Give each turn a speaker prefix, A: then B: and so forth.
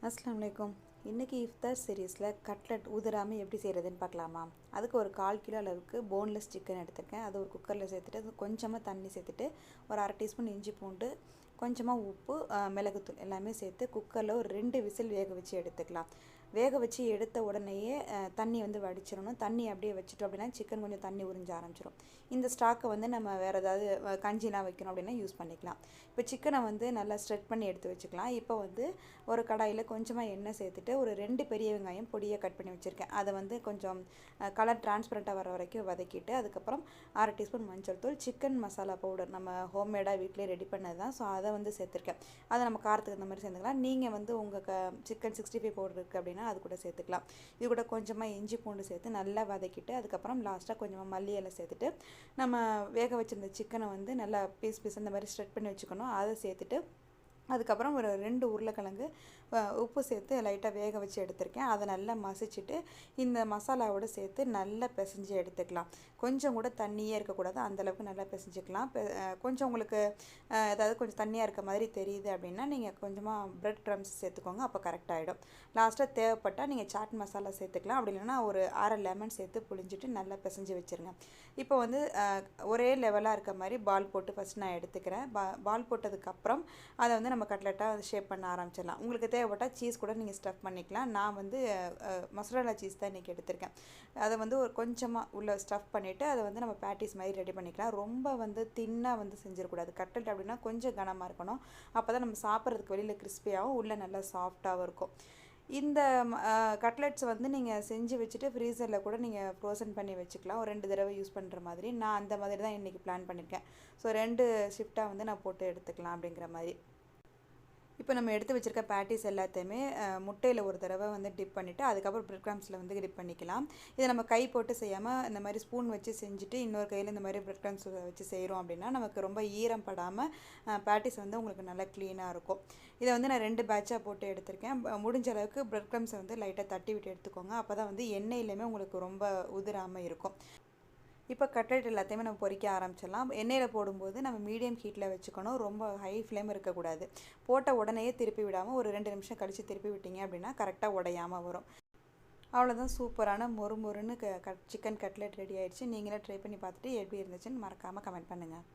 A: அஸ்ஸலாமு அலைக்கும். இன்றைக்கி இஃப்தார் சீரீஸில் கட்லட் உதிராமல் எப்படி செய்கிறதுன்னு பார்க்கலாமா? அதுக்கு ஒரு 1/4 கிலோ அளவுக்கு போன்லெஸ் சிக்கன் எடுத்திருக்கேன். அது ஒரு குக்கரில் சேர்த்துட்டு அது கொஞ்சமாக தண்ணி சேர்த்துட்டு ஒரு 1/2 டீஸ்பூன் இஞ்சி பூண்டு, கொஞ்சமாக உப்பு, மிளகுத்தூள் எல்லாமே சேர்த்து குக்கரில் ஒரு 2 விசில் வேக வச்சு எடுத்துக்கலாம். வேக வச்சு எடுத்த உடனேயே தண்ணி வந்து வடிச்சிடணும். தண்ணி அப்படியே வச்சுட்டோம் அப்படின்னா சிக்கன் கொஞ்சம் தண்ணி உறிஞ்ச ஆரம்பிச்சிடும். இந்த ஸ்டாக்கை வந்து நம்ம வேறு ஏதாவது கஞ்சிலாம் வைக்கணும் அப்படின்னா யூஸ் பண்ணிக்கலாம். இப்போ சிக்கனை வந்து நல்லா ஸ்ட்ரெட் பண்ணி எடுத்து வச்சுக்கலாம். இப்போ வந்து ஒரு கடாயில் கொஞ்சமாக எண்ணெய் சேர்த்துட்டு ஒரு 2 பெரிய வெங்காயம் பொடியை கட் பண்ணி வச்சுருக்கேன். அதை வந்து கொஞ்சம் கலர் டிரான்ஸ்பரண்ட்டாக வர வரைக்கும் வதக்கிட்டு அதுக்கப்புறம் 1/2 டீஸ்பூன் மஞ்சள் தூள், சிக்கன் மசாலா பவுடர் நம்ம ஹோம்மேடாக வீட்டிலே ரெடி பண்ணது தான். ஸோ அதை வந்து சேர்த்துருக்கேன். அதை நம்ம காரத்துக்கு அந்த மாதிரி சேர்த்துக்கலாம். நீங்கள் வந்து உங்கள் சிக்கன் 65 பவுடர் இருக்குது அப்படின்னா அது கூட சேர்த்துக்கலாம். இது கூட கொஞ்சமாக இஞ்சி பூண்டு சேர்த்து நல்லா வதக்கிட்டு அதுக்கப்புறம் லாஸ்ட்டாக கொஞ்சமாக மல்லி இலை சேர்த்துட்டு நம்ம வேக வச்சுருந்த சிக்கனை வந்து நல்லா பீஸ் அந்த மாதிரி ஸ்ட்ரெட் பண்ணி வச்சுக்கணும். அதை சேர்த்துட்டு அதுக்கப்புறம் ஒரு 2 உருளைக்கிழங்கு உப்பு சேர்த்து லைட்டாக வேக வச்சு எடுத்திருக்கேன். அதை நல்லா மசிச்சுட்டு இந்த மசாலாவோடு சேர்த்து நல்லா பிசைஞ்சு எடுத்துக்கலாம். கொஞ்சம் கூட தண்ணியே இருக்கக்கூடாது, அந்தளவுக்கு நல்லா பிசைஞ்சிக்கலாம். கொஞ்சம் உங்களுக்கு ஏதாவது கொஞ்சம் தண்ணியாக இருக்க மாதிரி தெரியுது அப்படின்னா நீங்கள் கொஞ்சமாக ப்ரெட் க்ரம்ஸ் சேர்த்துக்கோங்க, அப்போ கரெக்டாகிடும். லாஸ்ட்டாக தேவைப்பட்டால் நீங்கள் சாட் மசாலா சேர்த்துக்கலாம். அப்படி இல்லைன்னா ஒரு 1/2 லெமன் சேர்த்து புளிஞ்சிட்டு நல்லா பிசைஞ்சு வச்சுருங்க. இப்போ வந்து ஒரே லெவலாக இருக்க மாதிரி பால் போட்டு ஃபஸ்ட் நான் எடுத்துக்கிறேன். பால் போட்டதுக்கப்புறம் அதை வந்து நம்ம கட்லெட்டாக ஷேப் பண்ண ஆரம்பிச்சிடலாம். உங்களுக்கு தேவைப்பட்டால் சீஸ் கூட நீங்கள் ஸ்டஃப் பண்ணிக்கலாம். நான் வந்து மொசரல்லா சீஸ் தான் இன்றைக்கி எடுத்திருக்கேன். அதை வந்து ஒரு கொஞ்சமாக உள்ளே ஸ்டஃப் பண்ணிவிட்டு அதை வந்து நம்ம பேட்டிஸ் மாதிரி ரெடி பண்ணிக்கலாம். ரொம்ப வந்து தின்னாக வந்து செஞ்சிடக்கூடாது. கட்லெட் அப்படின்னா கொஞ்சம் கனமாக இருக்கணும். அப்போ தான் நம்ம சாப்பிட்றதுக்கு வெளியில் கிறிஸ்பியாகவும் உள்ளே நல்லா சாஃப்டாகவும் இருக்கும். இந்த கட்லெட்ஸ் வந்து நீங்கள் செஞ்சு வச்சுட்டு ஃப்ரீசரில் கூட நீங்கள் ஃப்ரோசன் பண்ணி வச்சுக்கலாம். ஒரு 2 தடவை யூஸ் பண்ணுற மாதிரி. நான் அந்த மாதிரி தான் இன்றைக்கி பிளான் பண்ணியிருக்கேன். ஸோ 2 ஷிஃப்ட்டாக வந்து நான் போட்டு எடுத்துக்கலாம் அப்படிங்கிற மாதிரி. இப்போ நம்ம எடுத்து வச்சுருக்க பேட்டிஸ் எல்லாத்தையுமே முட்டையில் ஒரு தடவை வந்து டிப் பண்ணிவிட்டு அதுக்கப்புறம் ப்ரெட் க்ரம்ஸில் வந்து டிப் பண்ணிக்கலாம். இதை நம்ம கை போட்டு செய்யாமல் இந்த மாதிரி ஸ்பூன் வச்சு செஞ்சுட்டு இன்னொரு கையில் இந்த மாதிரி ப்ரெட் க்ரம்ஸ் வச்சு செய்கிறோம் அப்படின்னா நமக்கு ரொம்ப ஈரம் படாமல் பேட்டிஸ் வந்து உங்களுக்கு நல்லா க்ளீனாக இருக்கும். இதை வந்து நான் 2 பேட்சாக போட்டு எடுத்திருக்கேன். முடிஞ்ச அளவுக்கு ப்ரெட் க்ரம்ஸை வந்து லைட்டாக தட்டி விட்டு எடுத்துக்கோங்க. அப்போ தான் வந்து எண்ணெயிலையுமே உங்களுக்கு ரொம்ப உதிராமல் இருக்கும். இப்போ கட்லெட் எல்லாத்தையுமே நம்ம பொரிக்க ஆரம்பிச்சிடலாம். எண்ணெயில் போடும்போது நம்ம மீடியம் ஹீட்டில் வச்சுக்கணும். ரொம்ப ஹை ஃப்ளேம் இருக்கக்கூடாது. போட்ட உடனேயே திருப்பி விடாமல் ஒரு 2 நிமிஷம் கழித்து திருப்பி விட்டீங்க அப்படின்னா கரெக்டாக உடையாமல் வரும். அவ்வளோதான், சூப்பரான மொறுன்னு சிக்கன் கட்லெட் ரெடி ஆயிடுச்சு. நீங்களே ட்ரை பண்ணி பார்த்துட்டு எப்படி இருந்துச்சுன்னு மறக்காமல் கமெண்ட் பண்ணுங்கள்.